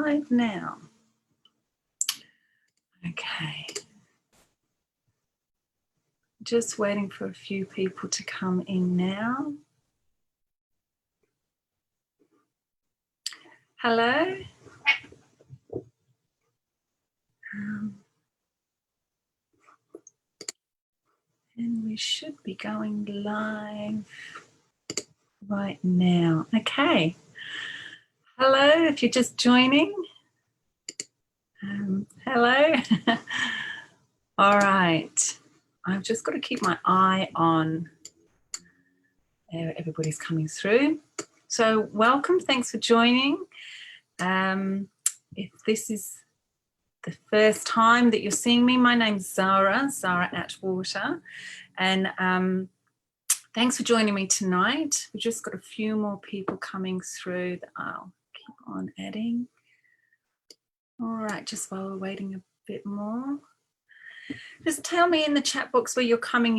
live now. Okay. Just waiting for a few people to come in now. Hello. And we should be going live right now. Okay. Hello, if you're just joining. Hello. All right. I've just got to keep my eye on everybody's coming through. So welcome. Thanks for joining. If this is the first time that you're seeing me, my name's Zara Atwater, and thanks for joining me tonight. We've just got a few more people coming through that I'll keep on adding. All right, just while we're waiting a bit more. Just tell me in the chat box where you're calling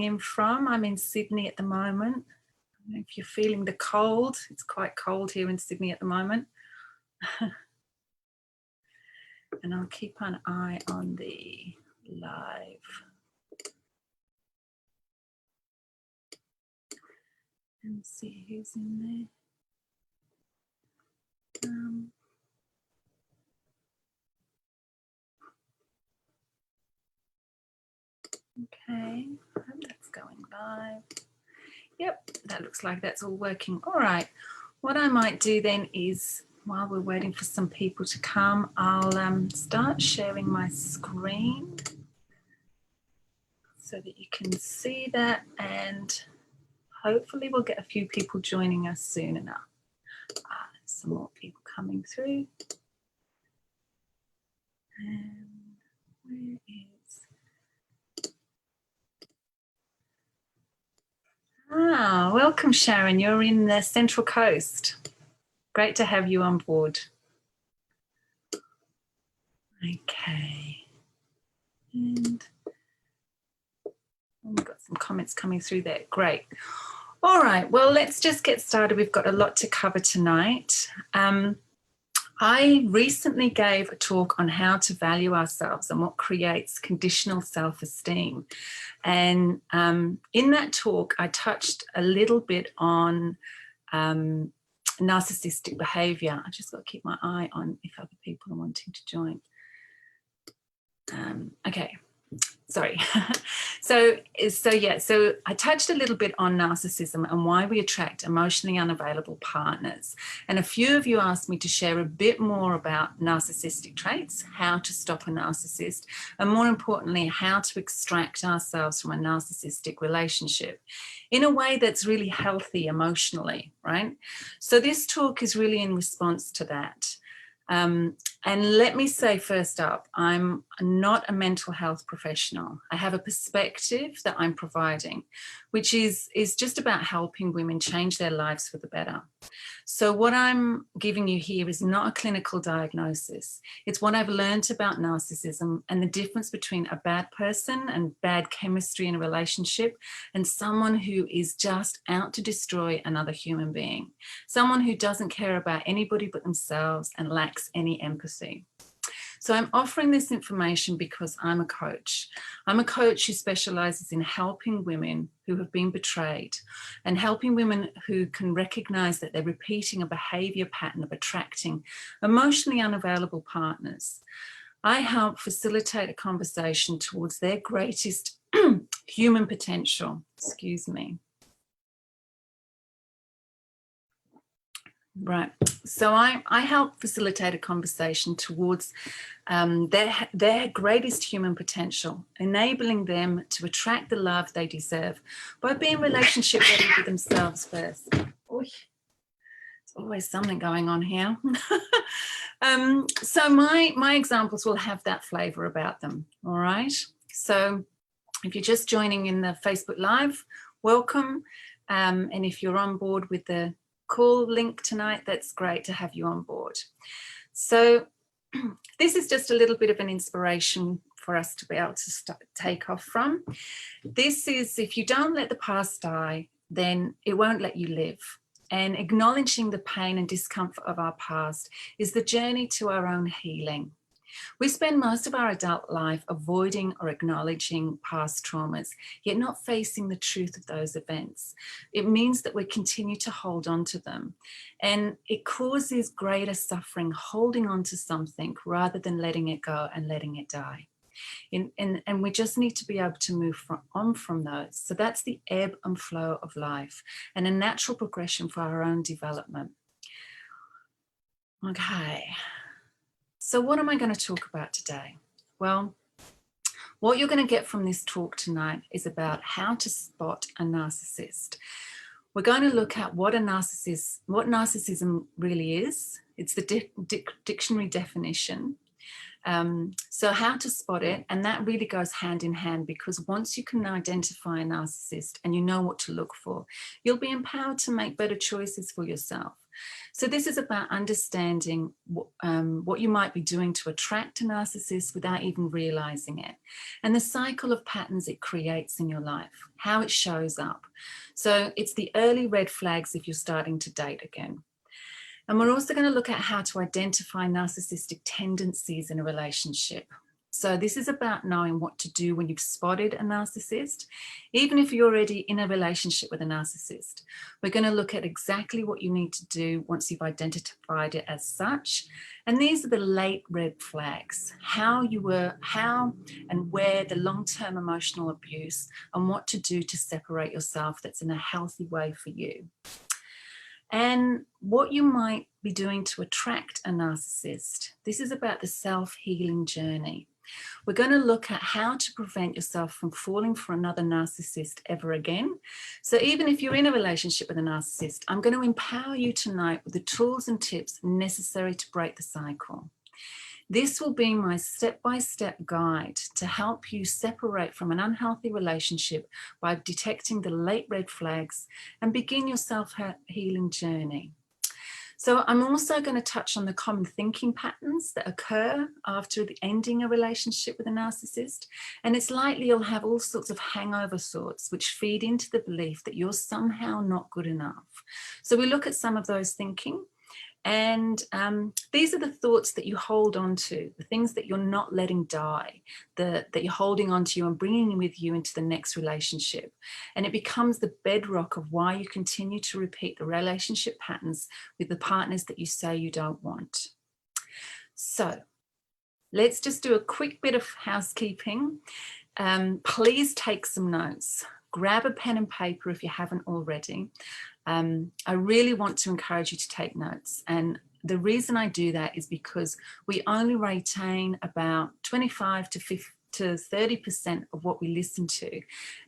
in from. I'm in Sydney at the moment. I don't know if you're feeling the cold. It's quite cold here in Sydney at the moment. And I'll keep an eye on the live. And see who's in there. Okay, I hope that's going live. Yep, that looks like that's all working. All right, what I might do then is, while we're waiting for some people to come, I'll start sharing my screen so that you can see that, and hopefully we'll get a few people joining us soon enough. Some more people coming through. And where is... welcome Sharon, you're in the Central Coast. Great to have you on board. Okay. And we've got some comments coming through there. Great. All right, well, let's just get started. We've got a lot to cover tonight. I recently gave a talk on how to value ourselves and what creates conditional self-esteem. And in that talk, I touched a little bit on narcissistic behaviour. I just got to keep my eye on if other people are wanting to join. Okay. Sorry. So I touched a little bit on narcissism and why we attract emotionally unavailable partners. And a few of you asked me to share a bit more about narcissistic traits, how to stop a narcissist, and more importantly, how to extract ourselves from a narcissistic relationship in a way that's really healthy emotionally, right? So this talk is really in response to that. And let me say first up, I'm not a mental health professional. I have a perspective that I'm providing, which is just about helping women change their lives for the better. So what I'm giving you here is not a clinical diagnosis. It's what I've learned about narcissism and the difference between a bad person and bad chemistry in a relationship and someone who is just out to destroy another human being, someone who doesn't care about anybody but themselves and lacks any empathy. So I'm offering this information because I'm a coach. I'm a coach who specialises in helping women who have been betrayed and helping women who can recognise that they're repeating a behaviour pattern of attracting emotionally unavailable partners. I help facilitate a conversation towards their greatest human potential. Excuse me. Right, so I help facilitate a conversation towards their greatest human potential, enabling them to attract the love they deserve by being relationship ready with themselves first. Oy, there's always something going on here. So my examples will have that flavour about them, all right? So if you're just joining in the Facebook Live, welcome. And if you're on board with the call link tonight, that's great to have you on board. So this is just a little bit of an inspiration for us to be able to take off from. This is, if you don't let the past die, then it won't let you live. And acknowledging the pain and discomfort of our past is the journey to our own healing. We spend most of our adult life avoiding or acknowledging past traumas, yet not facing the truth of those events. It means that we continue to hold on to them, and it causes greater suffering holding on to something rather than letting it go and letting it die. And we just need to be able to move on from those. So that's the ebb and flow of life and a natural progression for our own development. Okay. So what am I going to talk about today? Well, what you're going to get from this talk tonight is about how to spot a narcissist. We're going to look at what narcissism really is. It's the dictionary definition. So how to spot it, and that really goes hand in hand, because once you can identify a narcissist and you know what to look for, you'll be empowered to make better choices for yourself. So this is about understanding what you might be doing to attract a narcissist without even realizing it, and the cycle of patterns it creates in your life, how it shows up. So it's the early red flags if you're starting to date again. And we're also going to look at how to identify narcissistic tendencies in a relationship. So this is about knowing what to do when you've spotted a narcissist, even if you're already in a relationship with a narcissist. We're going to look at exactly what you need to do once you've identified it as such. And these are the late red flags, how and where the long-term emotional abuse, and what to do to separate yourself that's in a healthy way for you. And what you might be doing to attract a narcissist. This is about the self-healing journey. We're going to look at how to prevent yourself from falling for another narcissist ever again. So even if you're in a relationship with a narcissist, I'm going to empower you tonight with the tools and tips necessary to break the cycle. This will be my step-by-step guide to help you separate from an unhealthy relationship by detecting the late red flags and begin your self-healing journey. So I'm also going to touch on the common thinking patterns that occur after the ending a relationship with a narcissist. And it's likely you'll have all sorts of hangover thoughts which feed into the belief that you're somehow not good enough. So we look at some of those thinking. And these are the thoughts that you hold on to, the things that you're not letting die, that you're holding on to and bringing with you into the next relationship. And it becomes the bedrock of why you continue to repeat the relationship patterns with the partners that you say you don't want. So let's just do a quick bit of housekeeping. Please take some notes. Grab a pen and paper if you haven't already. I really want to encourage you to take notes. And the reason I do that is because we only retain about 25 to 30% of what we listen to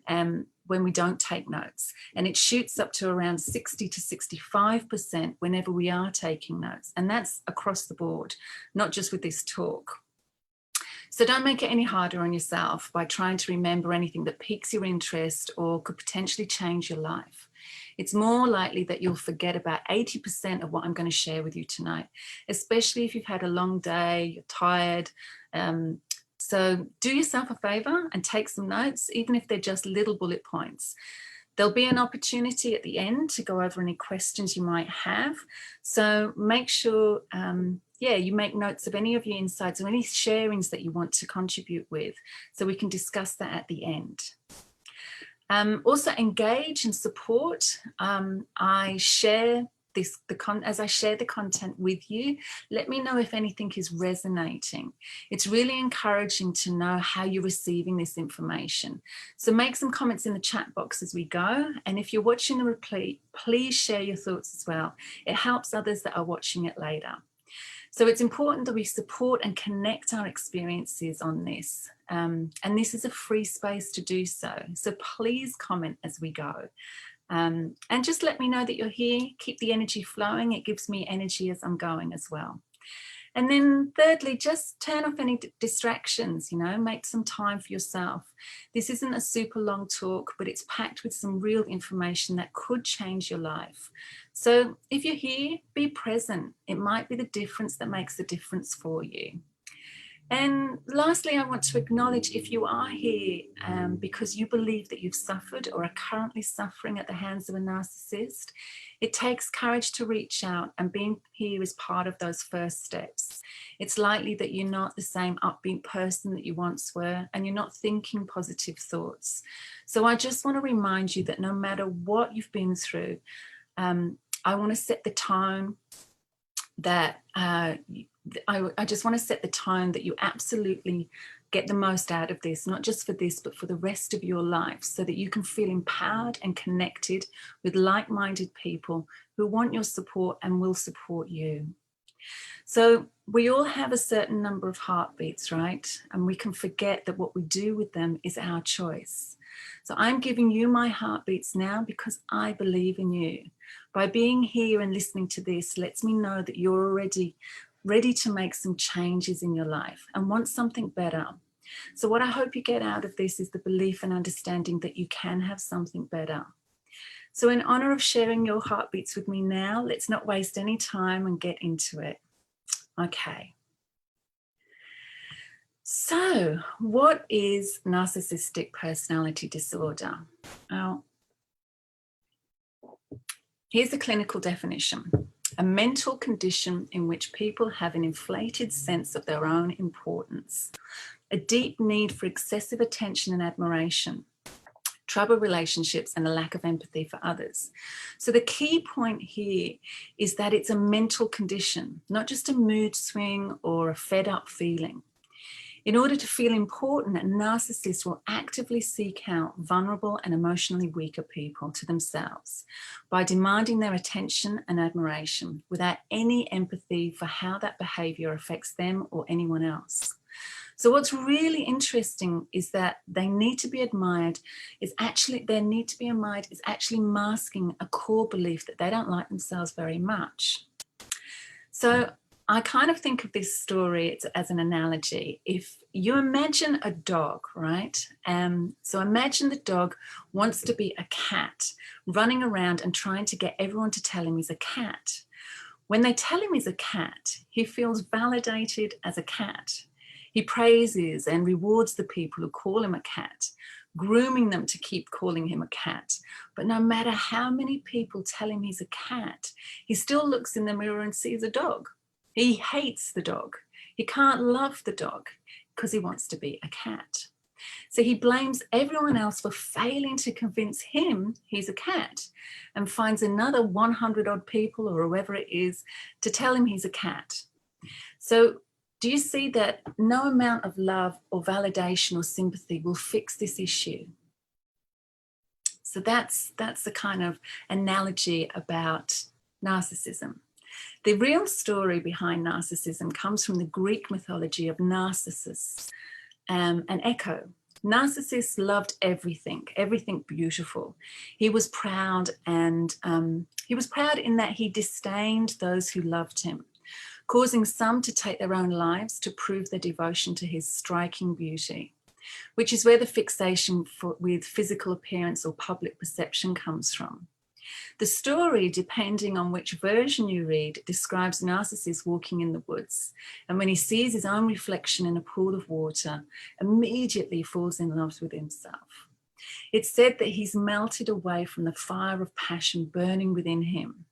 when we don't take notes. And it shoots up to around 60 to 65% whenever we are taking notes. And that's across the board, not just with this talk. So don't make it any harder on yourself by trying to remember anything that piques your interest or could potentially change your life. It's more likely that you'll forget about 80% of what I'm going to share with you tonight, especially if you've had a long day, you're tired. So do yourself a favor and take some notes, even if they're just little bullet points. There'll be an opportunity at the end to go over any questions you might have. So make sure, you make notes of any of your insights or any sharings that you want to contribute with, so we can discuss that at the end. Also engage and support. As I share the content with you, let me know if anything is resonating. It's really encouraging to know how you're receiving this information. So make some comments in the chat box as we go. And if you're watching the replay, please share your thoughts as well. It helps others that are watching it later. So it's important that we support and connect our experiences on this. And this is a free space to do so. So please comment as we go. And just let me know that you're here. Keep the energy flowing. It gives me energy as I'm going as well. And then thirdly, just turn off any distractions, make some time for yourself. This isn't a super long talk, but it's packed with some real information that could change your life. So if you're here, be present. It might be the difference that makes the difference for you. And lastly, I want to acknowledge if you are here because you believe that you've suffered or are currently suffering at the hands of a narcissist, it takes courage to reach out, and being here is part of those first steps. It's likely that you're not the same upbeat person that you once were, and you're not thinking positive thoughts. So I just want to remind you that no matter what you've been through, I want to set the tone that I just want to set the tone that you absolutely get the most out of this, not just for this, but for the rest of your life, so that you can feel empowered and connected with like-minded people who want your support and will support you. So we all have a certain number of heartbeats, right? And we can forget that what we do with them is our choice. So I'm giving you my heartbeats now because I believe in you. By being here and listening to this lets me know that you're already ready to make some changes in your life and want something better. So what I hope you get out of this is the belief and understanding that you can have something better. So in honor of sharing your heartbeats with me now, let's not waste any time and get into it. Okay. So what is narcissistic personality disorder? Well, here's the clinical definition: a mental condition in which people have an inflated sense of their own importance, a deep need for excessive attention and admiration, troubled relationships, and a lack of empathy for others. So the key point here is that it's a mental condition, not just a mood swing or a fed up feeling. In order to feel important, a narcissist will actively seek out vulnerable and emotionally weaker people to themselves by demanding their attention and admiration without any empathy for how that behavior affects them or anyone else. So what's really interesting is that they need to be admired is actually, their need to be admired is actually masking a core belief that they don't like themselves very much. So I kind of think of this story as an analogy. If you imagine a dog, right? So imagine the dog wants to be a cat, running around and trying to get everyone to tell him he's a cat. When they tell him he's a cat, he feels validated as a cat. He praises and rewards the people who call him a cat, grooming them to keep calling him a cat. But no matter how many people tell him he's a cat, he still looks in the mirror and sees a dog. He hates the dog. He can't love the dog because he wants to be a cat. So he blames everyone else for failing to convince him he's a cat and finds another 100 odd people or whoever it is to tell him he's a cat. So do you see that no amount of love or validation or sympathy will fix this issue? So that's the kind of analogy about narcissism. The real story behind narcissism comes from the Greek mythology of Narcissus and Echo. Narcissus loved everything beautiful. He was proud, and he was proud in that he disdained those who loved him, causing some to take their own lives to prove their devotion to his striking beauty, which is where the fixation with physical appearance or public perception comes from. The story, depending on which version you read, describes Narcissus walking in the woods, and when he sees his own reflection in a pool of water, immediately falls in love with himself. It's said that he's melted away from the fire of passion burning within him.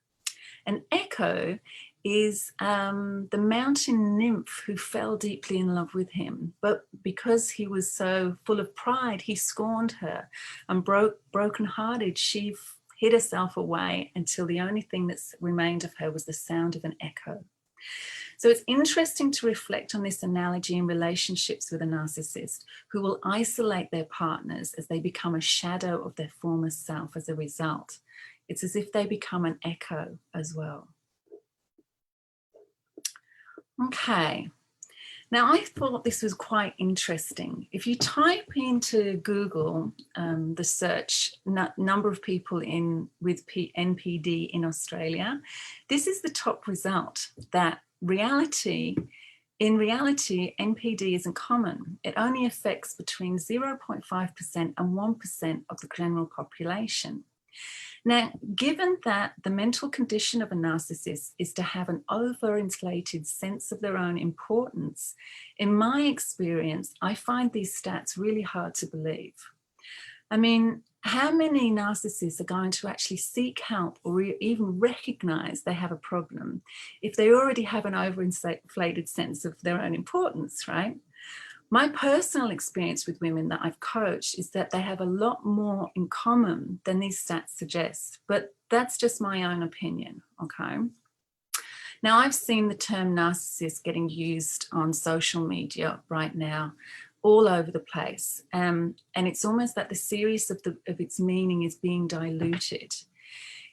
And Echo is the mountain nymph who fell deeply in love with him, but because he was so full of pride, he scorned her, and broken-hearted, she hid herself away until the only thing that remained of her was the sound of an echo. So it's interesting to reflect on this analogy in relationships with a narcissist who will isolate their partners as they become a shadow of their former self as a result. It's as if they become an echo as well. Okay. Now, I thought this was quite interesting. If you type into Google the search number of people with NPD in Australia, this is the top result, that in reality, NPD isn't common. It only affects between 0.5% and 1% of the general population. Now, given that the mental condition of a narcissist is to have an overinflated sense of their own importance, in my experience, I find these stats really hard to believe. I mean, how many narcissists are going to actually seek help or even recognize they have a problem if they already have an overinflated sense of their own importance, right? My personal experience with women that I've coached is that they have a lot more in common than these stats suggest, but that's just my own opinion, okay? Now, I've seen the term narcissist getting used on social media right now, all over the place, and it's almost like the seriousness of its meaning is being diluted.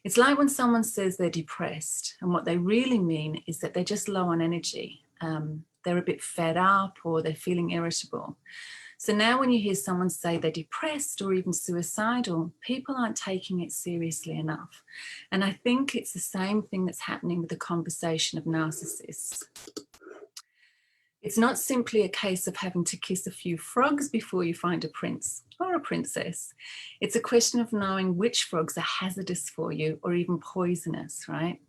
It's like when someone says they're depressed, and what they really mean is that they're just low on energy. They're a bit fed up or they're feeling irritable. So now when you hear someone say they're depressed or even suicidal, people aren't taking it seriously enough. And I think it's the same thing that's happening with the conversation of narcissists. It's not simply a case of having to kiss a few frogs before you find a prince or a princess. It's a question of knowing which frogs are hazardous for you or even poisonous, right?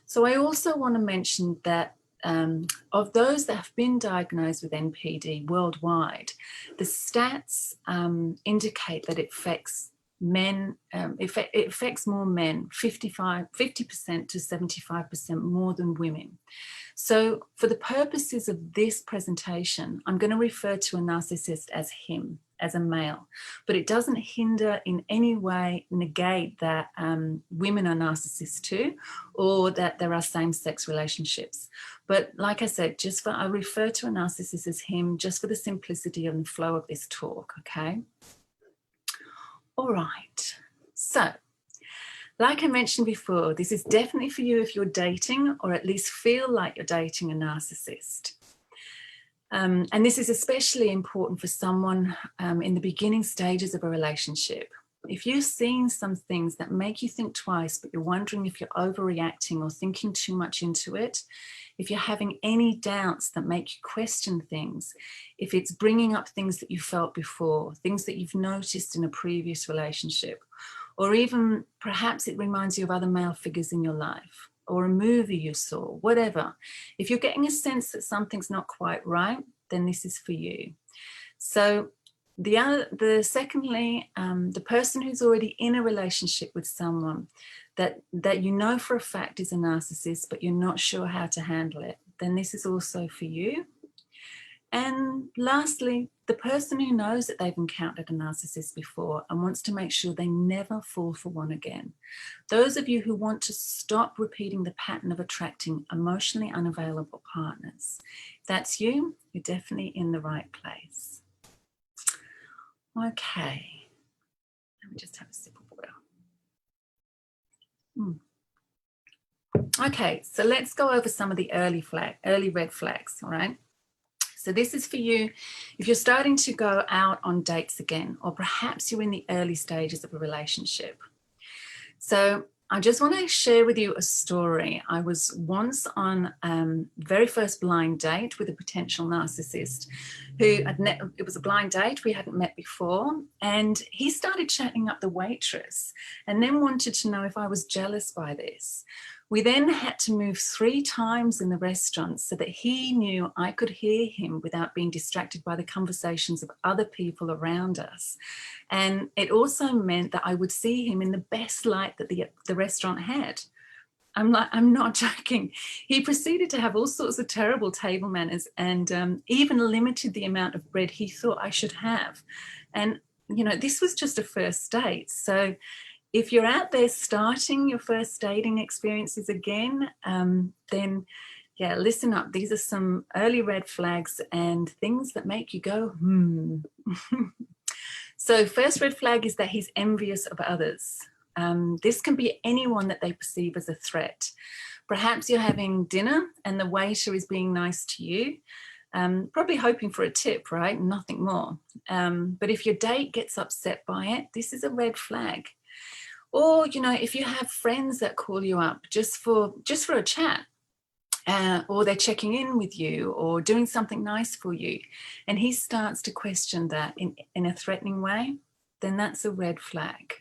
So I also want to mention that of those that have been diagnosed with NPD worldwide, the stats indicate that it affects men, it affects more men, 50% to 75% more than women. So for the purposes of this presentation, I'm going to refer to a narcissist as him, as a male, but it doesn't hinder in any way, negate that women are narcissists too, or that there are same-sex relationships. But like I said, I refer to a narcissist as him just for the simplicity and flow of this talk, okay? All right, so like I mentioned before, this is definitely for you if you're dating or at least feel like you're dating a narcissist. And this is especially important for someone in the beginning stages of a relationship. If you're seeing some things that make you think twice, but you're wondering if you're overreacting or thinking too much into it, if you're having any doubts that make you question things, if it's bringing up things that you felt before, things that you've noticed in a previous relationship, or even perhaps it reminds you of other male figures in your life, or a movie you saw, whatever. If you're getting a sense that something's not quite right, then this is for you. So secondly, the person who's already in a relationship with someone that you know for a fact is a narcissist, but you're not sure how to handle it, then this is also for you. And lastly, the person who knows that they've encountered a narcissist before and wants to make sure they never fall for one again. Those of you who want to stop repeating the pattern of attracting emotionally unavailable partners. If that's you, you're definitely in the right place. Okay, let me just have a sip of water. Okay, so let's go over some of the early red flags, all right? So this is for you if you're starting to go out on dates again, or perhaps you're in the early stages of a relationship. So I just want to share with you a story. I was once on very first blind date with a potential narcissist it was a blind date, we hadn't met before, and he started chatting up the waitress and then wanted to know if I was jealous by this. We then had to move 3 times in the restaurant so that he knew I could hear him without being distracted by the conversations of other people around us. And it also meant that I would see him in the best light that the restaurant had. I'm not joking. He proceeded to have all sorts of terrible table manners and even limited the amount of bread he thought I should have. And, you know, this was just a first date. So if you're out there starting your first dating experiences again, then yeah, listen up. These are some early red flags and things that make you go, So first red flag is that he's envious of others. This can be anyone that they perceive as a threat. Perhaps you're having dinner and the waiter is being nice to you, probably hoping for a tip, right? Nothing more. But if your date gets upset by it, this is a red flag. Or, you know, if you have friends that call you up just for a chat, or they're checking in with you or doing something nice for you, and he starts to question that in a threatening way, then that's a red flag.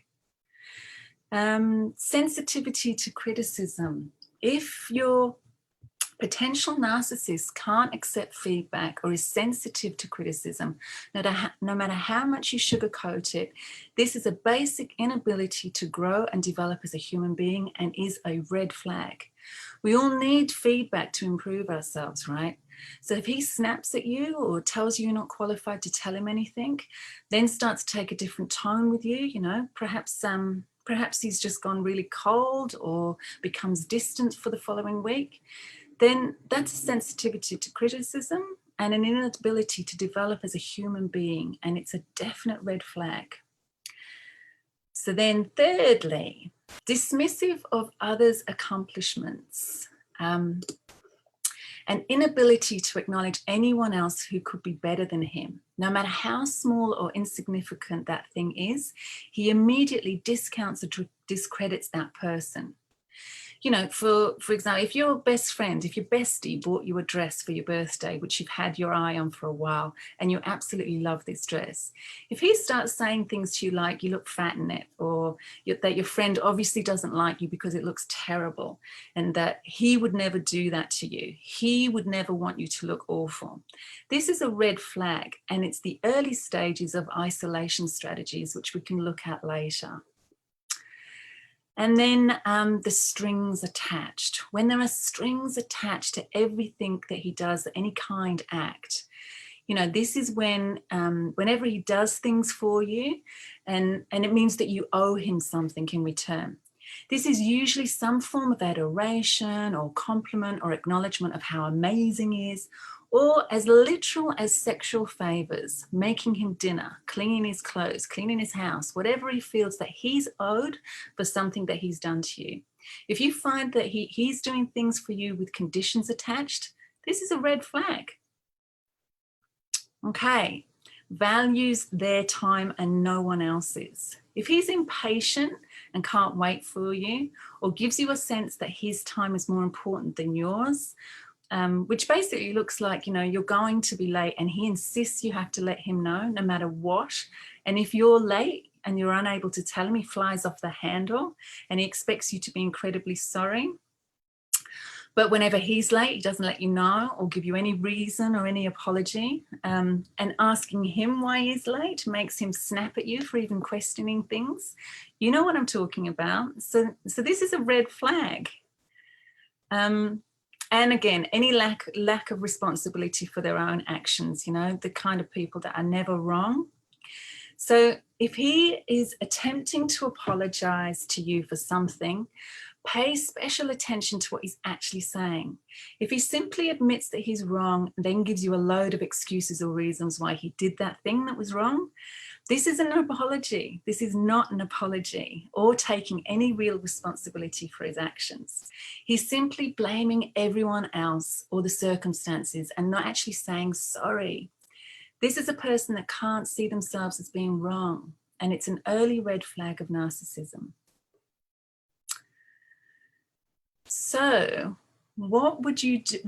Sensitivity to criticism. If your potential narcissist can't accept feedback or is sensitive to criticism, no matter how much you sugarcoat it, this is a basic inability to grow and develop as a human being and is a red flag. We all need feedback to improve ourselves, right? So if he snaps at you or tells you you're not qualified to tell him anything, then starts to take a different tone with you, perhaps he's just gone really cold or becomes distant for the following week, then that's a sensitivity to criticism and an inability to develop as a human being, and it's a definite red flag. So then thirdly, dismissive of others' accomplishments. An inability to acknowledge anyone else who could be better than him. No matter how small or insignificant that thing is, he immediately discounts or discredits that person. For example, if your best friend, if your bestie bought you a dress for your birthday, which you've had your eye on for a while, and you absolutely love this dress, if he starts saying things to you like you look fat in it, or that your friend obviously doesn't like you because it looks terrible, and that he would never do that to you, he would never want you to look awful, this is a red flag, and it's the early stages of isolation strategies, which we can look at later. And then the strings attached. When there are strings attached to everything that he does, any kind act, this is when, whenever he does things for you, and it means that you owe him something in return. This is usually some form of adoration or compliment or acknowledgement of how amazing he is, or as literal as sexual favors, making him dinner, cleaning his clothes, cleaning his house, whatever he feels that he's owed for something that he's done to you. If you find that he's doing things for you with conditions attached, this is a red flag. Okay, values their time and no one else's. If he's impatient and can't wait for you, or gives you a sense that his time is more important than yours, which basically looks like, you're going to be late and he insists you have to let him know no matter what. And if you're late and you're unable to tell him, he flies off the handle and he expects you to be incredibly sorry. But whenever he's late, he doesn't let you know or give you any reason or any apology. And asking him why he's late makes him snap at you for even questioning things. You know what I'm talking about. So this is a red flag. And again, any lack of responsibility for their own actions, the kind of people that are never wrong. So if he is attempting to apologize to you for something, pay special attention to what he's actually saying. If he simply admits that he's wrong, then gives you a load of excuses or reasons why he did that thing that was wrong, this isn't an apology. This is not an apology or taking any real responsibility for his actions. He's simply blaming everyone else or the circumstances and not actually saying sorry. This is a person that can't see themselves as being wrong, and it's an early red flag of narcissism. So what would you do?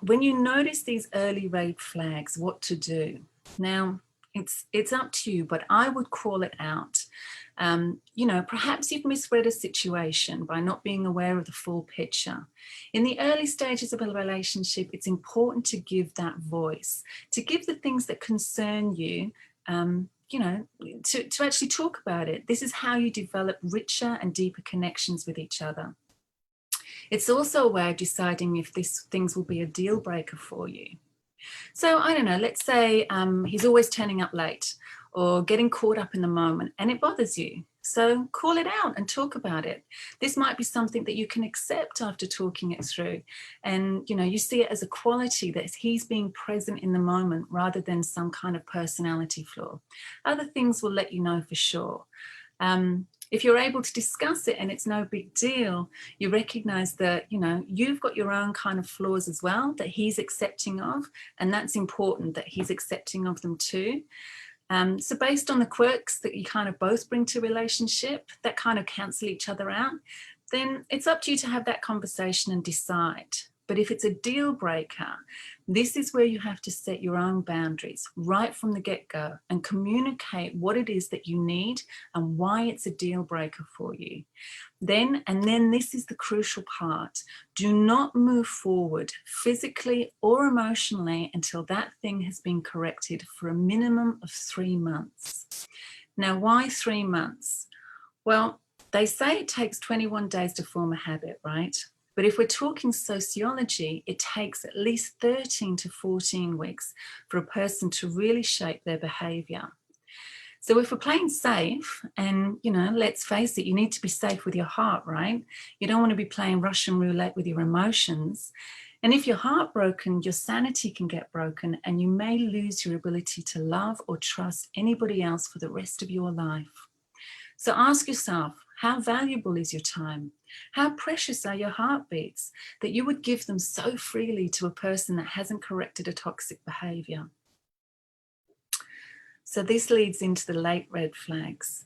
When you notice these early red flags, what to do? Now, it's up to you, but I would call it out. Perhaps you've misread a situation by not being aware of the full picture. In the early stages of a relationship, it's important to give that voice, to give the things that concern you, to actually talk about it. This is how you develop richer and deeper connections with each other. It's also a way of deciding if these things will be a deal breaker for you. So I don't know, let's say he's always turning up late or getting caught up in the moment and it bothers you. So call it out and talk about it. This might be something that you can accept after talking it through. And, you see it as a quality that he's being present in the moment rather than some kind of personality flaw. Other things will let you know for sure. If you're able to discuss it and it's no big deal, you recognize that, you've got your own kind of flaws as well that he's accepting of, and that's important that he's accepting of them too. So based on the quirks that you kind of both bring to a relationship that kind of cancel each other out, then it's up to you to have that conversation and decide. But if it's a deal breaker, this is where you have to set your own boundaries right from the get-go and communicate what it is that you need and why it's a deal breaker for you. Then this is the crucial part. Do not move forward physically or emotionally until that thing has been corrected for a minimum of 3 months. Now, why 3 months? Well, they say it takes 21 days to form a habit, right? But if we're talking sociology, it takes at least 13 to 14 weeks for a person to really shape their behavior. So if we're playing safe, and, let's face it, you need to be safe with your heart, right? You don't want to be playing Russian roulette with your emotions. And if you're heartbroken, your sanity can get broken and you may lose your ability to love or trust anybody else for the rest of your life. So ask yourself, how valuable is your time? How precious are your heartbeats that you would give them so freely to a person that hasn't corrected a toxic behavior? So this leads into the late red flags.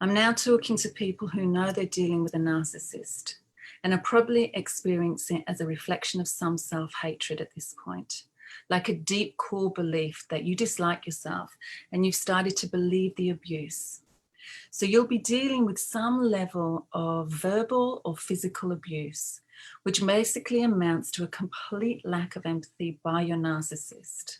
I'm now talking to people who know they're dealing with a narcissist and are probably experiencing it as a reflection of some self-hatred at this point, like a deep core belief that you dislike yourself and you've started to believe the abuse. So you'll be dealing with some level of verbal or physical abuse, which basically amounts to a complete lack of empathy by your narcissist.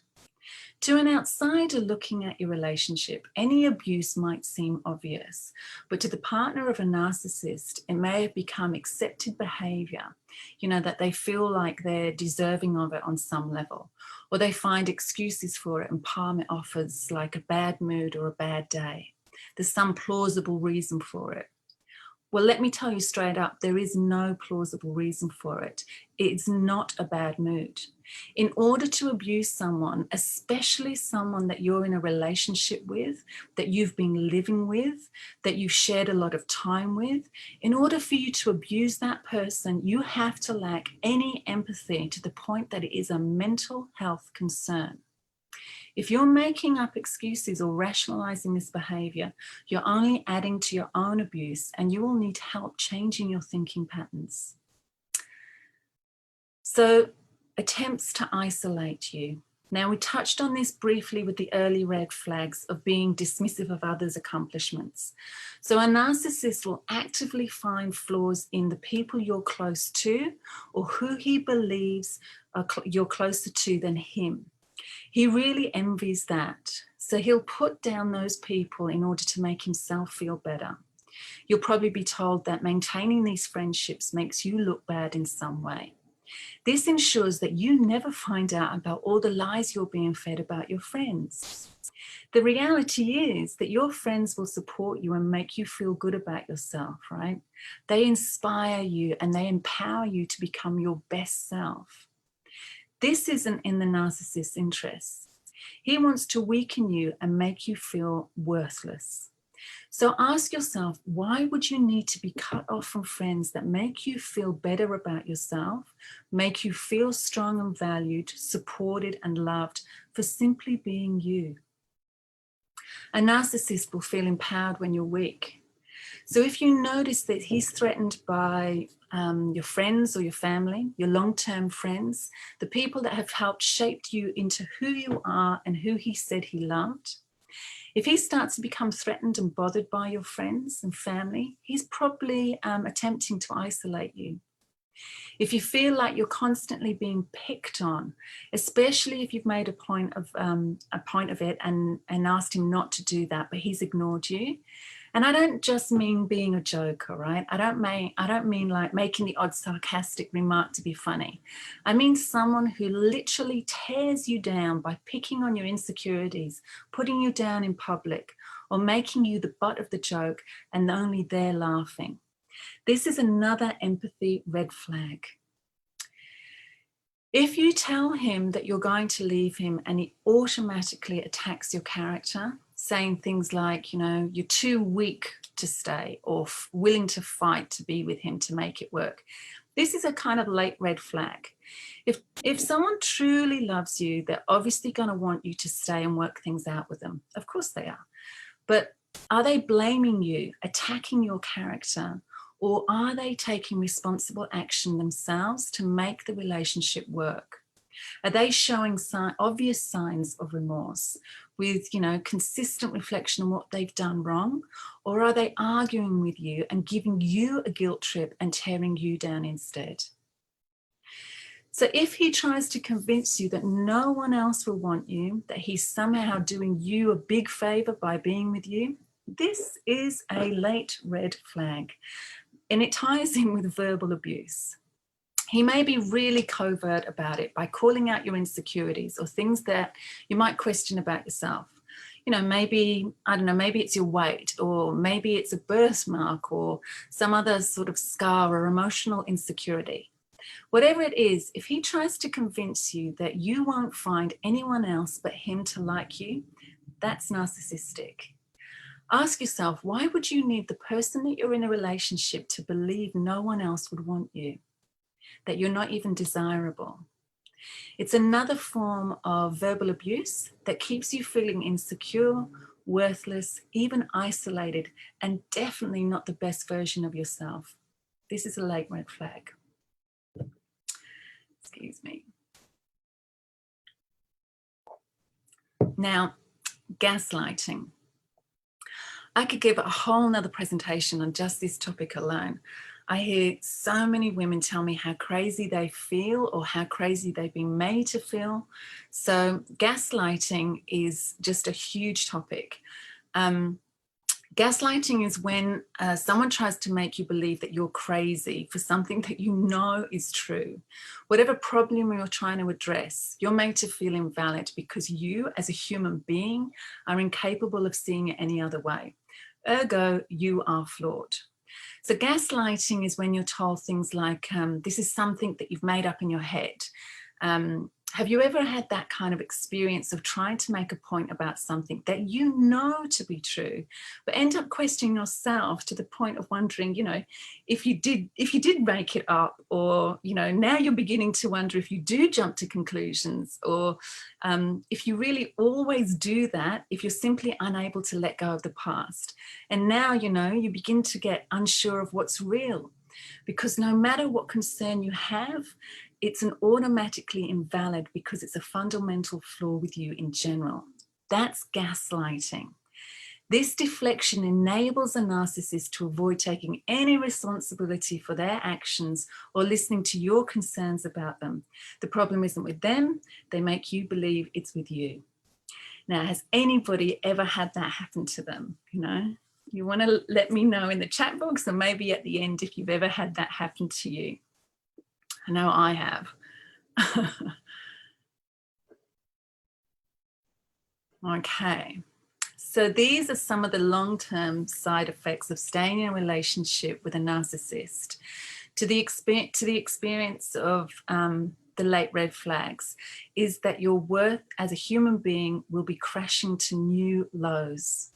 To an outsider looking at your relationship, any abuse might seem obvious, but to the partner of a narcissist, it may have become accepted behavior, that they feel like they're deserving of it on some level, or they find excuses for it and palm it off as like a bad mood or a bad day. There's some plausible reason for it. Well, let me tell you straight up, there is no plausible reason for it. It's not a bad mood. In order to abuse someone, especially someone that you're in a relationship with, that you've been living with, that you've shared a lot of time with, in order for you to abuse that person, you have to lack any empathy to the point that it is a mental health concern. If you're making up excuses or rationalizing this behavior, you're only adding to your own abuse and you will need help changing your thinking patterns. So, attempts to isolate you. Now, we touched on this briefly with the early red flags of being dismissive of others' accomplishments. So a narcissist will actively find flaws in the people you're close to or who he believes you're closer to than him. He really envies that. So he'll put down those people in order to make himself feel better. You'll probably be told that maintaining these friendships makes you look bad in some way. This ensures that you never find out about all the lies you're being fed about your friends. The reality is that your friends will support you and make you feel good about yourself, right? They inspire you and they empower you to become your best self. This isn't in the narcissist's interests. He wants to weaken you and make you feel worthless. So ask yourself, why would you need to be cut off from friends that make you feel better about yourself, make you feel strong and valued, supported and loved for simply being you? A narcissist will feel empowered when you're weak. So if you notice that he's threatened by your friends or your family, your long-term friends, the people that have helped shape you into who you are and who he said he loved, if he starts to become threatened and bothered by your friends and family, he's probably attempting to isolate you. If you feel like you're constantly being picked on, especially if you've made a point of it and asked him not to do that, but he's ignored you. And I don't just mean being a joker, right? I don't mean like making the odd sarcastic remark to be funny. I mean someone who literally tears you down by picking on your insecurities, putting you down in public, or making you the butt of the joke and only they're laughing. This is another empathy red flag. If you tell him that you're going to leave him and he automatically attacks your character, saying things like, you're too weak to stay or willing to fight to be with him to make it work, this is a kind of late red flag. If someone truly loves you, they're obviously going to want you to stay and work things out with them. Of course they are. But are they blaming you, attacking your character, Or are they taking responsible action themselves to make the relationship work? Are they showing obvious signs of remorse with, consistent reflection on what they've done wrong? Or are they arguing with you and giving you a guilt trip and tearing you down instead? So if he tries to convince you that no one else will want you, that he's somehow doing you a big favor by being with you, this is a late red flag. And it ties in with verbal abuse. He may be really covert about it by calling out your insecurities or things that you might question about yourself. Maybe it's your weight, or maybe it's a birthmark or some other sort of scar or emotional insecurity. Whatever it is, if he tries to convince you that you won't find anyone else but him to like you, that's narcissistic. Ask yourself, why would you need the person that you're in a relationship to believe no one else would want you? That you're not even desirable? It's another form of verbal abuse that keeps you feeling insecure, worthless, even isolated, and definitely not the best version of yourself. This is a late red flag. Excuse me. Now, gaslighting. I could give a whole nother presentation on just this topic alone. I hear so many women tell me how crazy they feel or how crazy they've been made to feel. So gaslighting is just a huge topic. Gaslighting is when someone tries to make you believe that you're crazy for something that you know is true. Whatever problem you're trying to address, you're made to feel invalid because you, as a human being, are incapable of seeing it any other way. Ergo, you are flawed. So gaslighting is when you're told things like, this is something that you've made up in your head. Have you ever had that kind of experience of trying to make a point about something that you know to be true, but end up questioning yourself to the point of wondering, if you did make it up, or, now you're beginning to wonder if you do jump to conclusions, or if you really always do that, if you're simply unable to let go of the past. And now, you begin to get unsure of what's real, because no matter what concern you have, it's an automatically invalid because it's a fundamental flaw with you in general. That's gaslighting. This deflection enables a narcissist to avoid taking any responsibility for their actions or listening to your concerns about them. The problem isn't with them, they make you believe it's with you. Now, has anybody ever had that happen to them? You want to let me know in the chat box, or maybe at the end if you've ever had that happen to you. I know I have. Okay, so these are some of the long-term side effects of staying in a relationship with a narcissist. To the experience of the late red flags is that your worth as a human being will be crashing to new lows.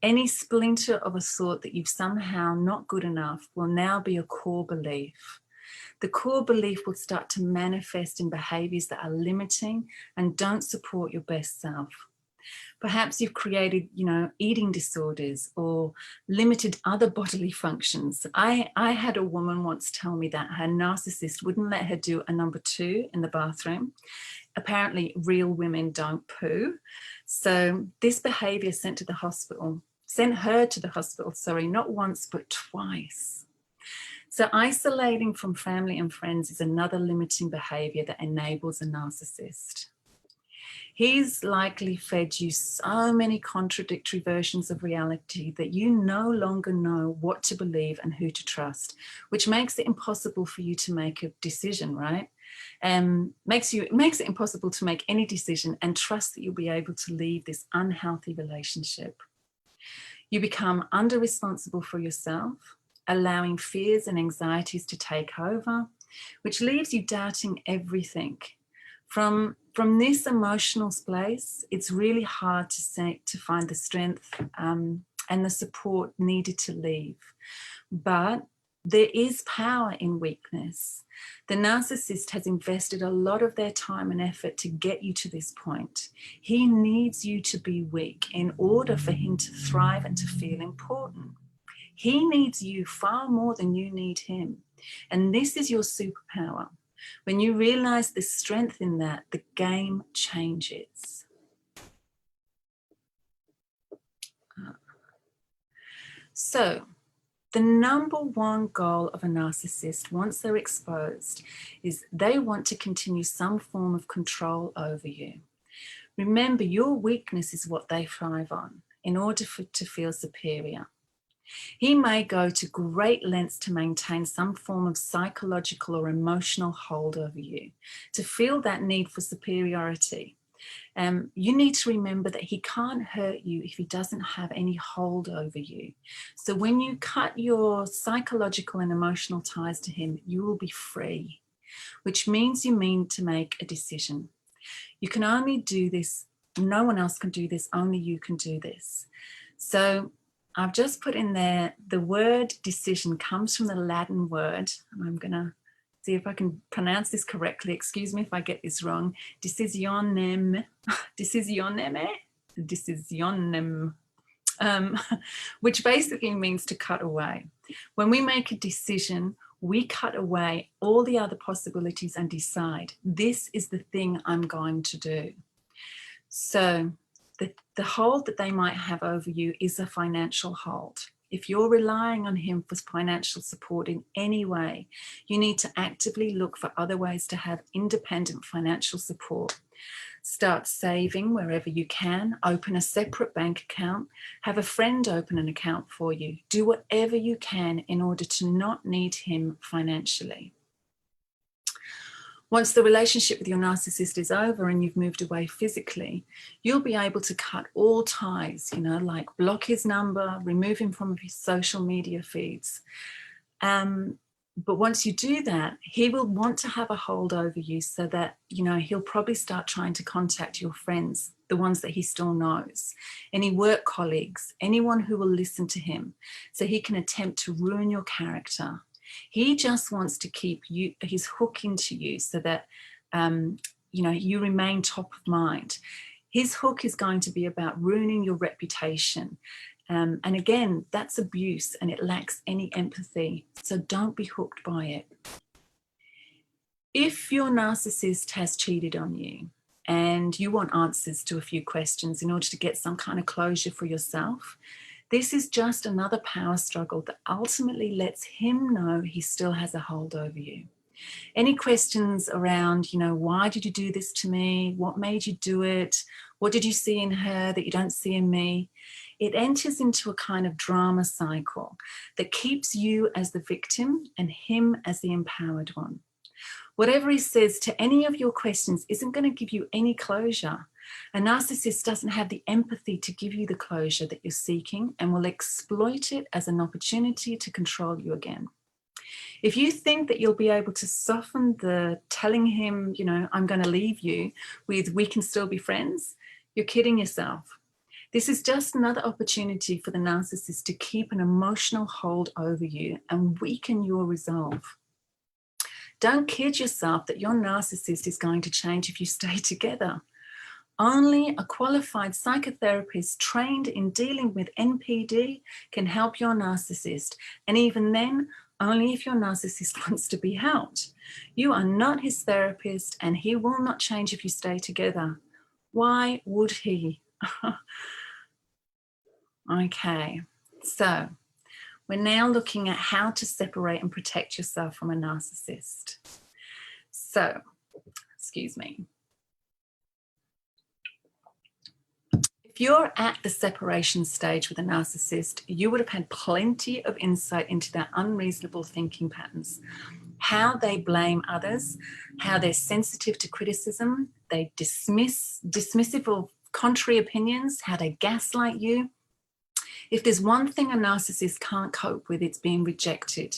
Any splinter of a thought that you've somehow not good enough will now be a core belief. The core belief will start to manifest in behaviors that are limiting and don't support your best self. Perhaps you've created, eating disorders or limited other bodily functions. I had a woman once tell me that her narcissist wouldn't let her do a number 2 in the bathroom. Apparently, real women don't poo. So this behavior sent her to the hospital, not once, but twice. So isolating from family and friends is another limiting behavior that enables a narcissist. He's likely fed you so many contradictory versions of reality that you no longer know what to believe and who to trust, which makes it impossible for you to make a decision, right? Makes it impossible to make any decision and trust that you'll be able to leave this unhealthy relationship. You become under-responsible for yourself, allowing fears and anxieties to take over, which leaves you doubting everything. From this emotional place, it's really hard to find the strength and the support needed to leave. But there is power in weakness. The narcissist has invested a lot of their time and effort to get you to this point. He needs you to be weak in order for him to thrive and to feel important. He needs you far more than you need him. And this is your superpower. When you realize the strength in that, the game changes. So, the number one goal of a narcissist, once they're exposed, is they want to continue some form of control over you. Remember, your weakness is what they thrive on in order to feel superior. He may go to great lengths to maintain some form of psychological or emotional hold over you, to feel that need for superiority. You need to remember that he can't hurt you if he doesn't have any hold over you. So when you cut your psychological and emotional ties to him, you will be free, which means you need to make a decision. You can only do this. No one else can do this. Only you can do this. So I've just put in there, the word decision comes from the Latin word. I'm going to see if I can pronounce this correctly. Excuse me if I get this wrong. Decisionem, which basically means to cut away. When we make a decision, we cut away all the other possibilities and decide, this is the thing I'm going to do. So the hold that they might have over you is a financial hold. If you're relying on him for financial support in any way, you need to actively look for other ways to have independent financial support. Start saving wherever you can, open a separate bank account, have a friend open an account for you. Do whatever you can in order to not need him financially. Once the relationship with your narcissist is over and you've moved away physically, you'll be able to cut all ties, like block his number, remove him from his social media feeds. But once you do that, he will want to have a hold over you so that, he'll probably start trying to contact your friends, the ones that he still knows, any work colleagues, anyone who will listen to him, so he can attempt to ruin your character. He just wants to keep his hook into you so that, you remain top of mind. His hook is going to be about ruining your reputation. And again, that's abuse and it lacks any empathy. So don't be hooked by it. If your narcissist has cheated on you and you want answers to a few questions in order to get some kind of closure for yourself, this is just another power struggle that ultimately lets him know he still has a hold over you. Any questions around, why did you do this to me? What made you do it? What did you see in her that you don't see in me? It enters into a kind of drama cycle that keeps you as the victim and him as the empowered one. Whatever he says to any of your questions isn't going to give you any closure. A narcissist doesn't have the empathy to give you the closure that you're seeking and will exploit it as an opportunity to control you again. If you think that you'll be able to soften the telling him, I'm going to leave you with we can still be friends, you're kidding yourself. This is just another opportunity for the narcissist to keep an emotional hold over you and weaken your resolve. Don't kid yourself that your narcissist is going to change if you stay together. Only a qualified psychotherapist trained in dealing with NPD can help your narcissist. And even then, only if your narcissist wants to be helped. You are not his therapist and he will not change if you stay together. Why would he? Okay, so we're now looking at how to separate and protect yourself from a narcissist. So, excuse me. If you're at the separation stage with a narcissist, you would have had plenty of insight into their unreasonable thinking patterns, how they blame others, how they're sensitive to criticism, they dismissive of contrary opinions, how they gaslight you. If there's one thing a narcissist can't cope with, it's being rejected.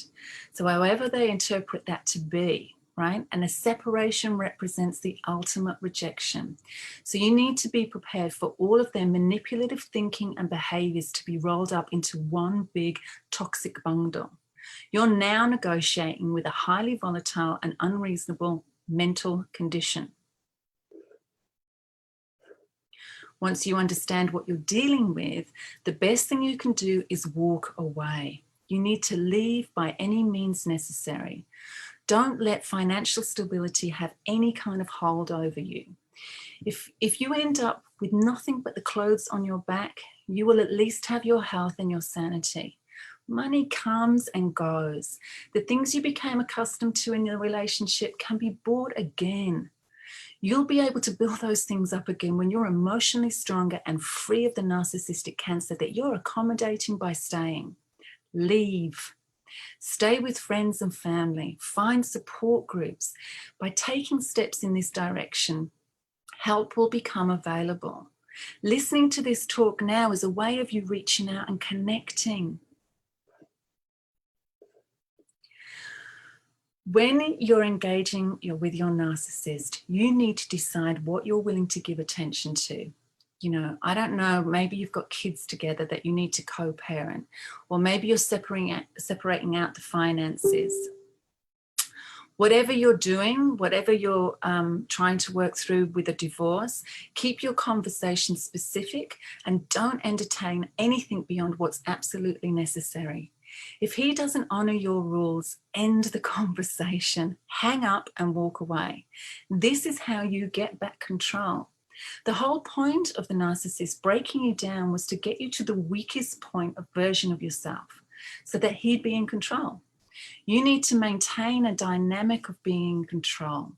So however they interpret that to be, right? And a separation represents the ultimate rejection. So you need to be prepared for all of their manipulative thinking and behaviors to be rolled up into one big toxic bundle. You're now negotiating with a highly volatile and unreasonable mental condition. Once you understand what you're dealing with, the best thing you can do is walk away. You need to leave by any means necessary. Don't let financial stability have any kind of hold over you. If you end up with nothing but the clothes on your back, you will at least have your health and your sanity. Money comes and goes. The things you became accustomed to in your relationship can be bought again. You'll be able to build those things up again when you're emotionally stronger and free of the narcissistic cancer that you're accommodating by staying. Leave. Stay with friends and family. Find support groups. By taking steps in this direction, help will become available. Listening to this talk now is a way of you reaching out and connecting. When you're engaging with your narcissist, you need to decide what you're willing to give attention to. I don't know, maybe you've got kids together that you need to co-parent, or maybe you're separating out the finances. Whatever you're doing, whatever you're trying to work through with a divorce, keep your conversation specific and don't entertain anything beyond what's absolutely necessary. If he doesn't honor your rules, end the conversation, hang up and walk away. This is how you get back control. The whole point of the narcissist breaking you down was to get you to the weakest point of version of yourself so that he'd be in control. You need to maintain a dynamic of being in control.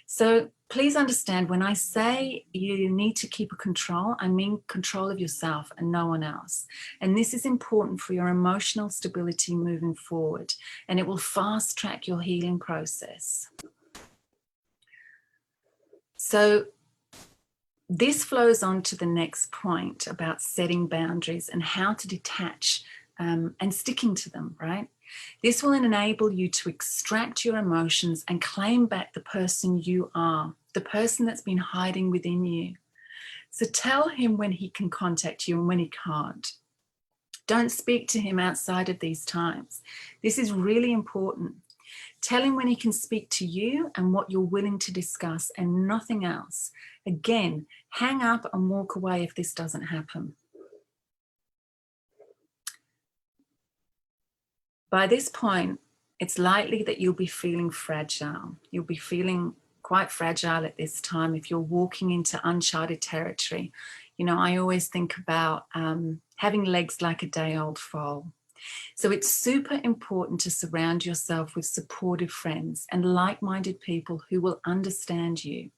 So please understand, when I say you need to keep a control, I mean control of yourself and no one else. And this is important for your emotional stability moving forward, and it will fast track your healing process. So this flows on to the next point about setting boundaries and how to detach and sticking to them, right? This will enable you to extract your emotions and claim back the person you are, the person that's been hiding within you. So tell him when he can contact you and when he can't. Don't speak to him outside of these times. This is really important. Tell him when he can speak to you and what you're willing to discuss and nothing else. Again, hang up and walk away if this doesn't happen. By this point, it's likely that you'll be feeling fragile. You'll be feeling quite fragile at this time if you're walking into uncharted territory. I always think about having legs like a day-old foal. So it's super important to surround yourself with supportive friends and like-minded people who will understand you.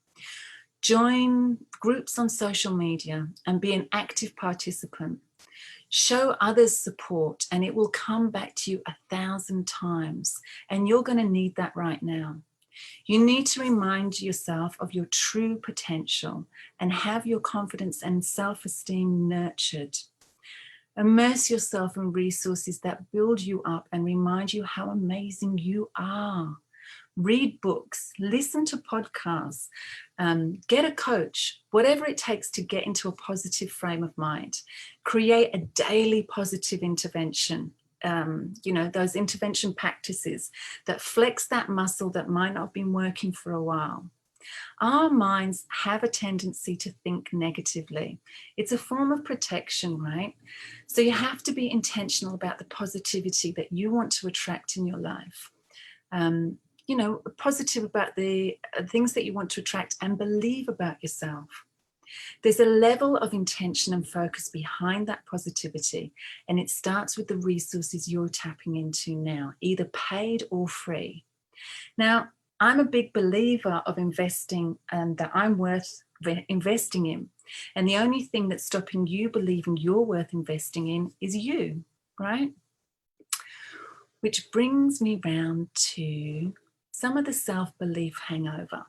Join groups on social media and be an active participant. Show others support and it will come back to you 1,000 times, and you're going to need that right now. You need to remind yourself of your true potential and have your confidence and self-esteem nurtured. Immerse yourself in resources that build you up and remind you how amazing you are. Read books, listen to podcasts, get a coach, whatever it takes to get into a positive frame of mind. Create a daily positive intervention, those intervention practices that flex that muscle that might not have been working for a while. Our minds have a tendency to think negatively. It's a form of protection, right? So you have to be intentional about the positivity that you want to attract in your life. Positive about the things that you want to attract and believe about yourself. There's a level of intention and focus behind that positivity, and it starts with the resources you're tapping into now, either paid or free. Now, I'm a big believer of investing and that I'm worth investing in. And the only thing that's stopping you believing you're worth investing in is you, right? Which brings me round to some of the self-belief hangover,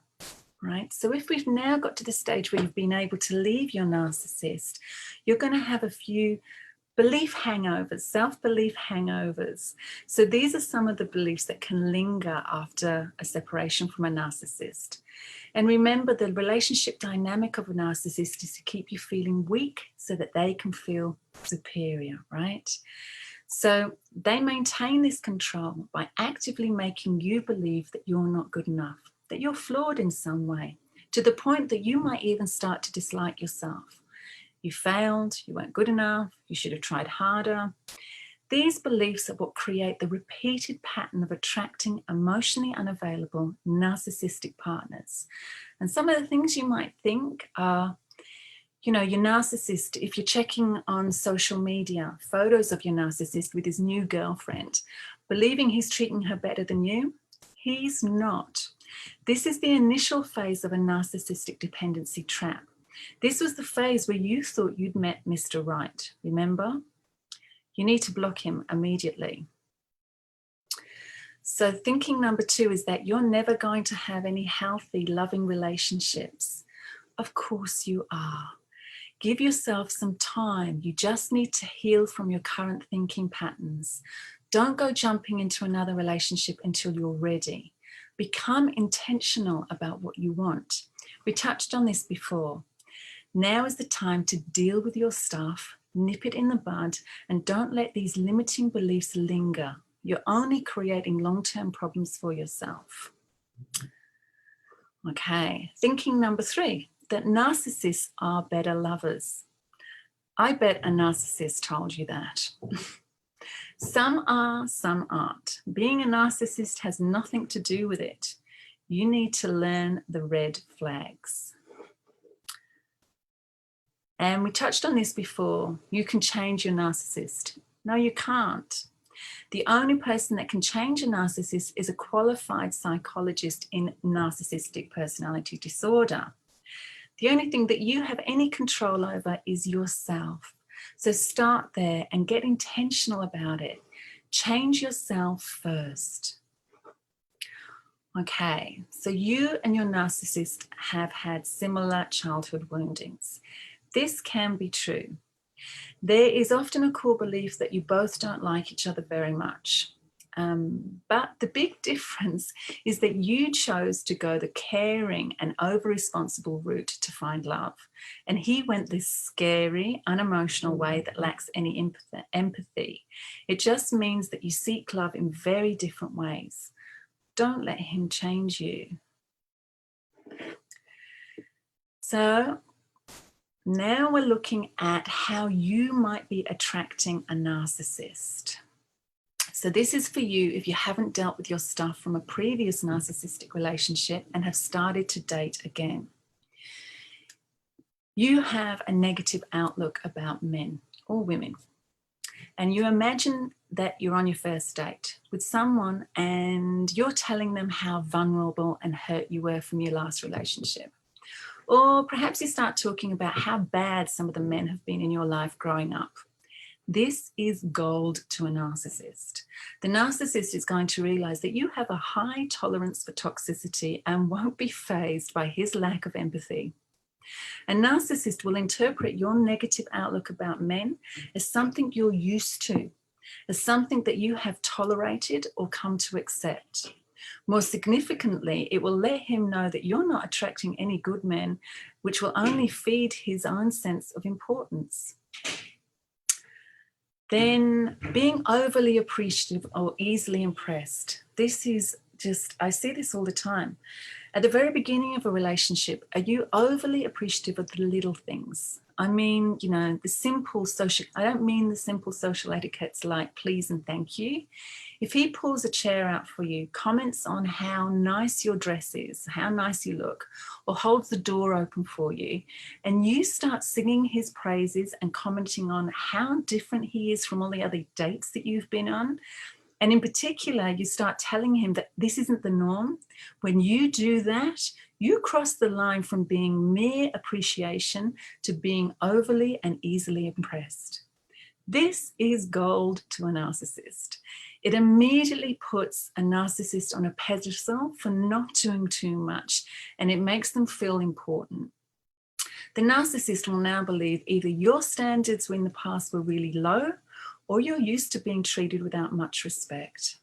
right? So if we've now got to the stage where you've been able to leave your narcissist, you're going to have a few belief hangovers, self-belief hangovers. So these are some of the beliefs that can linger after a separation from a narcissist. And remember, the relationship dynamic of a narcissist is to keep you feeling weak so that they can feel superior, right? So they maintain this control by actively making you believe that you're not good enough, that you're flawed in some way, to the point that you might even start to dislike yourself. You failed, you weren't good enough, you should have tried harder. These beliefs are what create the repeated pattern of attracting emotionally unavailable narcissistic partners. And some of the things you might think are, you know, your narcissist, if you're checking on social media, photos of your narcissist with his new girlfriend, believing he's treating her better than you, he's not. This is the initial phase of a narcissistic dependency trap. This was the phase where you thought you'd met Mr. Right, remember? You need to block him immediately. So thinking number 2 is that you're never going to have any healthy, loving relationships. Of course you are. Give yourself some time. You just need to heal from your current thinking patterns. Don't go jumping into another relationship until you're ready. Become intentional about what you want. We touched on this before. Now is the time to deal with your stuff, nip it in the bud, and don't let these limiting beliefs linger. You're only creating long-term problems for yourself. Okay, thinking number 3, that narcissists are better lovers. I bet a narcissist told you that. Some are, some aren't. Being a narcissist has nothing to do with it. You need to learn the red flags. And we touched on this before. You can change your narcissist. No, you can't. The only person that can change a narcissist is a qualified psychologist in narcissistic personality disorder. The only thing that you have any control over is yourself. So start there and get intentional about it. Change yourself first. Okay, so you and your narcissist have had similar childhood woundings. This can be true. There is often a core belief that you both don't like each other very much. But the big difference is that you chose to go the caring and over-responsible route to find love. And he went this scary, unemotional way that lacks any empathy. It just means that you seek love in very different ways. Don't let him change you. So now we're looking at how you might be attracting a narcissist. So this is for you if you haven't dealt with your stuff from a previous narcissistic relationship and have started to date again. You have a negative outlook about men or women, and you imagine that you're on your first date with someone and you're telling them how vulnerable and hurt you were from your last relationship. Or perhaps you start talking about how bad some of the men have been in your life growing up. This is gold to a narcissist. The narcissist is going to realize that you have a high tolerance for toxicity and won't be fazed by his lack of empathy. A narcissist will interpret your negative outlook about men as something you're used to, as something that you have tolerated or come to accept. More significantly, it will let him know that you're not attracting any good men, which will only feed his own sense of importance. Then being overly appreciative or easily impressed. This is just, I see this all the time. At the very beginning of a relationship, are you overly appreciative of the little things? I mean, you know, the simple social, I don't mean the simple social etiquettes like please and thank you. If he pulls a chair out for you, comments on how nice your dress is, how nice you look, or holds the door open for you, and you start singing his praises and commenting on how different he is from all the other dates that you've been on, and in particular, you start telling him that this isn't the norm. When you do that, you cross the line from being mere appreciation to being overly and easily impressed. This is gold to a narcissist. It immediately puts a narcissist on a pedestal for not doing too much, and it makes them feel important. The narcissist will now believe either your standards in the past were really low, or you're used to being treated without much respect.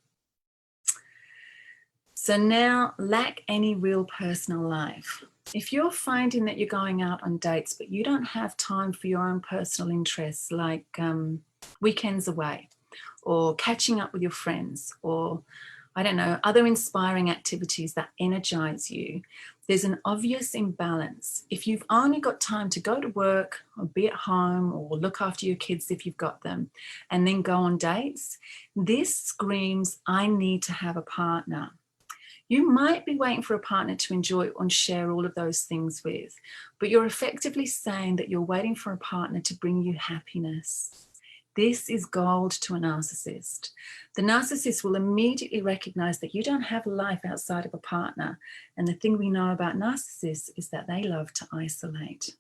So now, lack any real personal life. If you're finding that you're going out on dates, but you don't have time for your own personal interests, like weekends away, or catching up with your friends, or I don't know, other inspiring activities that energize you, there's an obvious imbalance. If you've only got time to go to work or be at home or look after your kids if you've got them, and then go on dates, this screams, I need to have a partner. You might be waiting for a partner to enjoy and share all of those things with, but you're effectively saying that you're waiting for a partner to bring you happiness. This is gold to a narcissist. The narcissist will immediately recognize that you don't have a life outside of a partner. And the thing we know about narcissists is that they love to isolate.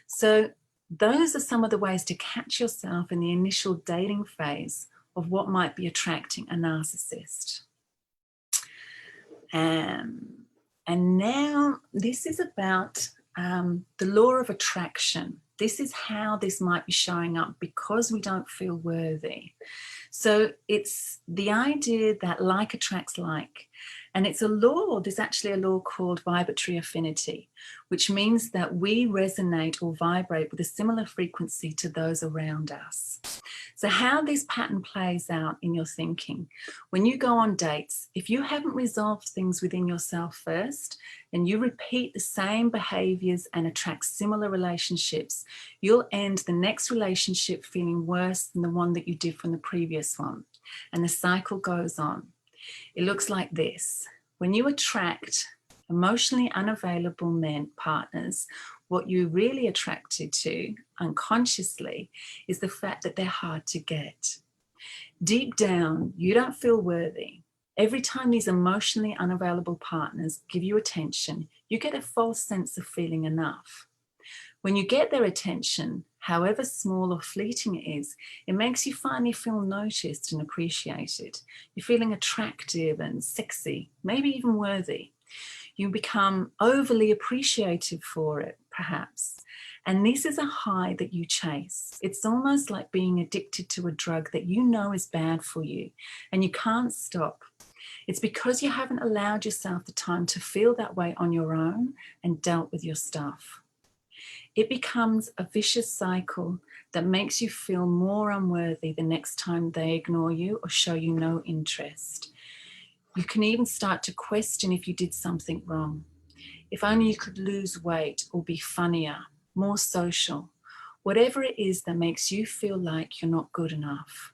So those are some of the ways to catch yourself in the initial dating phase of what might be attracting a narcissist. And now this is about the law of attraction. This is how this might be showing up because we don't feel worthy. So it's the idea that like attracts like. And it's a law, there's actually a law called vibratory affinity, which means that we resonate or vibrate with a similar frequency to those around us. So how this pattern plays out in your thinking, when you go on dates, if you haven't resolved things within yourself first, and you repeat the same behaviors and attract similar relationships, you'll end the next relationship feeling worse than the one that you did from the previous one. And the cycle goes on. It looks like this. When you attract emotionally unavailable partners, what you're really attracted to unconsciously is the fact that they're hard to get. Deep down, you don't feel worthy. Every time these emotionally unavailable partners give you attention, you get a false sense of feeling enough. When you get their attention, however small or fleeting it is, it makes you finally feel noticed and appreciated. You're feeling attractive and sexy, maybe even worthy. You become overly appreciative for it, perhaps. And this is a high that you chase. It's almost like being addicted to a drug that you know is bad for you and you can't stop. It's because you haven't allowed yourself the time to feel that way on your own and dealt with your stuff. It becomes a vicious cycle that makes you feel more unworthy the next time they ignore you or show you no interest. You can even start to question if you did something wrong. If only you could lose weight or be funnier, more social, whatever it is that makes you feel like you're not good enough.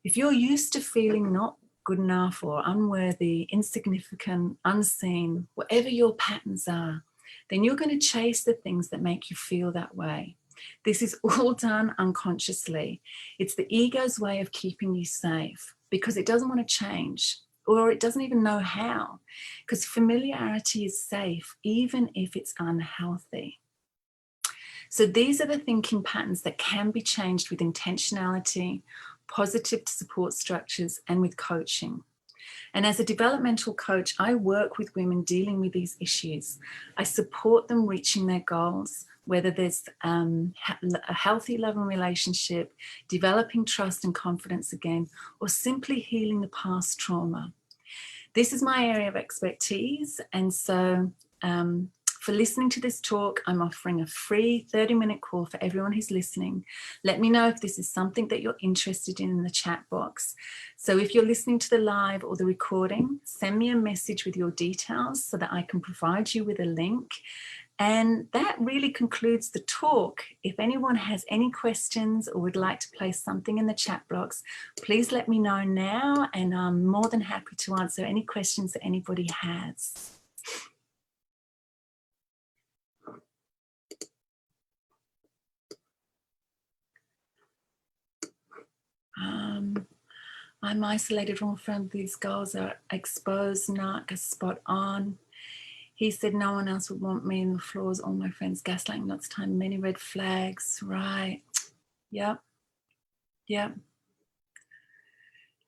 If you're used to feeling not good enough or unworthy, insignificant, unseen, whatever your patterns are, then you're going to chase the things that make you feel that way. This is all done unconsciously. It's the ego's way of keeping you safe because it doesn't want to change, or it doesn't even know how, because familiarity is safe even if it's unhealthy. So these are the thinking patterns that can be changed with intentionality, positive support structures, and with coaching. And as a developmental coach, I work with women dealing with these issues. I support them reaching their goals, whether there's a healthy, loving relationship, developing trust and confidence again, or simply healing the past trauma. This is my area of expertise. And so for listening to this talk, I'm offering a free 30-minute call for everyone who's listening. Let me know if this is something that you're interested in the chat box. So if you're listening to the live or the recording, send me a message with your details so that I can provide you with a link. And that really concludes the talk. If anyone has any questions or would like to place something in the chat box, please let me know now, and I'm more than happy to answer any questions that anybody has. I'm isolated from friends. These girls are exposed, narc, spot on. He said no one else would want me in the floors. All my friends gaslighting lots of time. Many red flags. Right. Yep. Yep.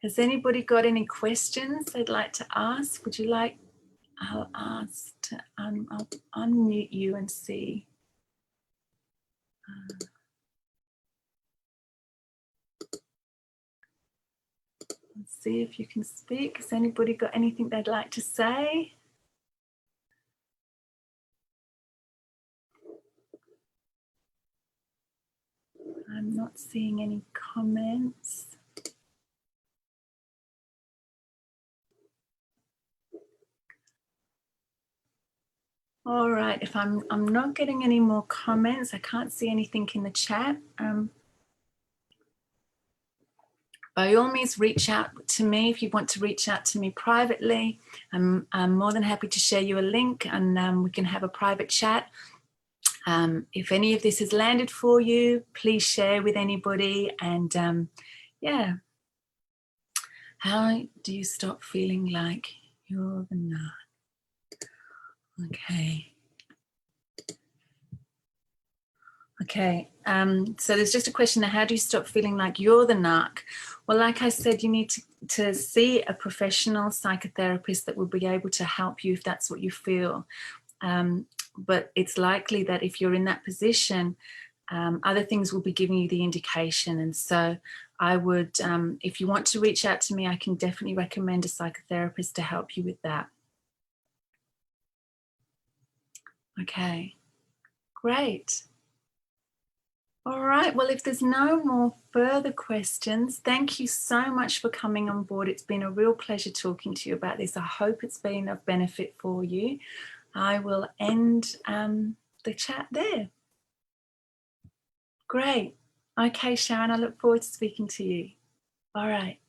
Has anybody got any questions they'd like to ask? Would you like? I'll ask to I'll unmute you and see. Let's see if you can speak. Has anybody got anything they'd like to say? I'm not seeing any comments. All right, if I'm not getting any more comments, I can't see anything in the chat. By all means, reach out to me if you want to reach out to me privately. I'm more than happy to share you a link, and we can have a private chat. If any of this has landed for you, please share with anybody. And yeah, how do you stop feeling like you're the narc? Okay. Okay, so there's just a question there. How do you stop feeling like you're the narc? Well, like I said, you need to see a professional psychotherapist that will be able to help you if that's what you feel. But it's likely that if you're in that position, other things will be giving you the indication. And so I would, if you want to reach out to me, I can definitely recommend a psychotherapist to help you with that. Okay, great. All right, well, if there's no more further questions, thank you so much for coming on board. It's been a real pleasure talking to you about this. I hope it's been of benefit for you. I will end the chat there. Great. Okay, Sharon, I look forward to speaking to you. All right.